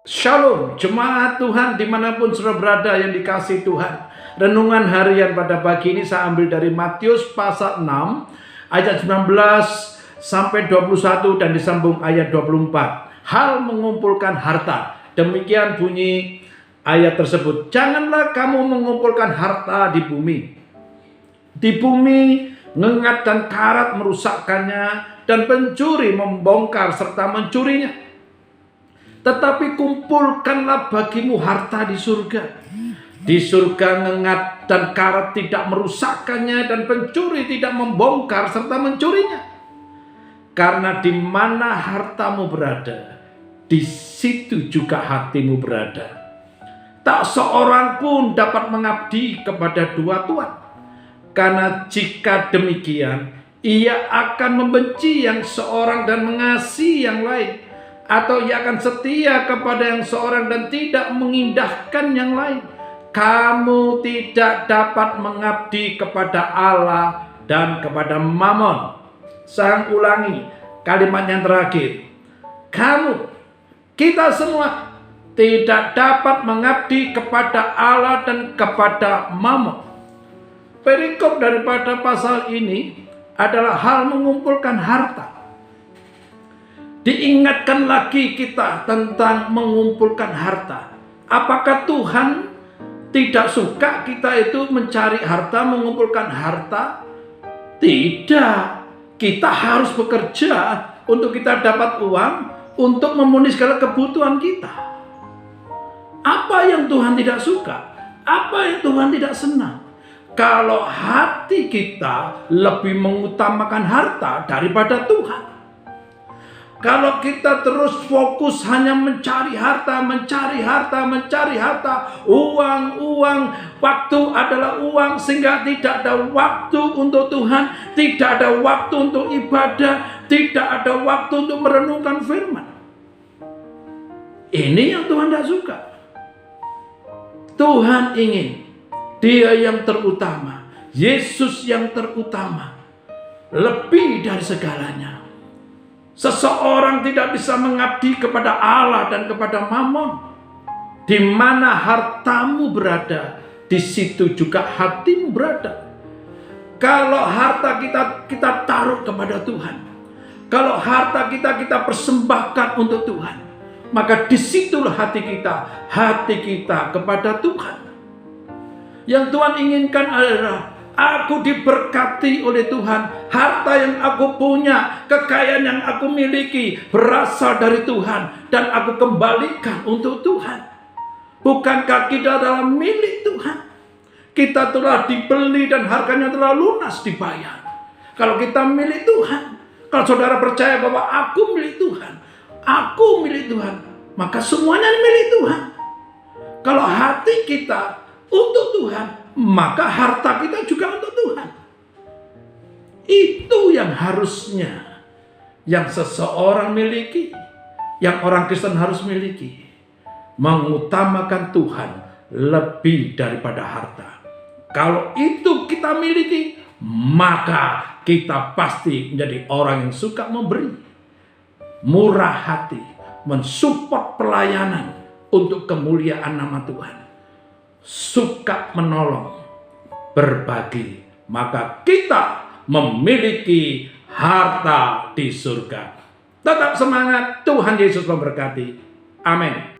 Shalom, jemaat Tuhan dimanapun saudara berada yang dikasihi Tuhan. Renungan harian pada pagi ini saya ambil dari Matius pasal 6 ayat 19 sampai 21 dan disambung ayat 24. Hal mengumpulkan harta. Demikian bunyi ayat tersebut. Janganlah kamu mengumpulkan harta di bumi. Di bumi ngengat dan karat merusakkannya dan pencuri membongkar serta mencurinya. Tetapi kumpulkanlah bagimu harta di surga. Di surga ngengat dan karat tidak merusakkannya dan pencuri tidak membongkar serta mencurinya. Karena di mana hartamu berada, di situ juga hatimu berada. Tak seorang pun dapat mengabdi kepada dua tuan. Karena jika demikian, ia akan membenci yang seorang dan mengasihi yang lain. Atau ia akan setia kepada yang seorang dan tidak mengindahkan yang lain. Kamu tidak dapat mengabdi kepada Allah dan kepada Mammon. Saya ulangi kalimat yang terakhir. Kita semua tidak dapat mengabdi kepada Allah dan kepada Mammon. Perikop daripada pasal ini adalah hal mengumpulkan harta. Diingatkan lagi kita tentang mengumpulkan harta. Apakah Tuhan tidak suka kita itu mencari harta, mengumpulkan harta? Tidak. Kita harus bekerja untuk kita dapat uang untuk memenuhi segala kebutuhan kita. Apa yang Tuhan tidak suka? Apa yang Tuhan tidak senang? Kalau hati kita lebih mengutamakan harta daripada Tuhan. Kalau kita terus fokus hanya mencari harta, uang, waktu adalah uang, sehingga tidak ada waktu untuk Tuhan, tidak ada waktu untuk ibadah, tidak ada waktu untuk merenungkan firman. Ini yang Tuhan tidak suka. Tuhan ingin Dia yang terutama, Yesus yang terutama, lebih dari segalanya. Seseorang tidak bisa mengabdi kepada Allah dan kepada Mammon. Di mana hartamu berada, di situ juga hatimu berada. Kalau harta kita taruh kepada Tuhan, kalau harta kita persembahkan untuk Tuhan, maka disitulah hati kita kepada Tuhan. Yang Tuhan inginkan adalah aku diberkati oleh Tuhan. Harta yang aku punya, kekayaan yang aku miliki berasal dari Tuhan dan aku kembalikan untuk Tuhan. Bukankah kita adalah milik Tuhan? Kita telah dibeli dan harganya telah lunas dibayar. Kalau kita milik Tuhan, kalau saudara percaya bahwa aku milik Tuhan, maka semuanya milik Tuhan. Kalau hati kita untuk Tuhan, maka harta kita juga untuk Tuhan. Itu yang harusnya yang seseorang miliki, yang orang Kristen harus miliki. Mengutamakan Tuhan lebih daripada harta. Kalau itu kita miliki, maka kita pasti menjadi orang yang suka memberi, murah hati, mensupport pelayanan untuk kemuliaan nama Tuhan, suka menolong, berbagi, maka kita memiliki harta di surga. Tetap semangat, Tuhan Yesus memberkati. Amin.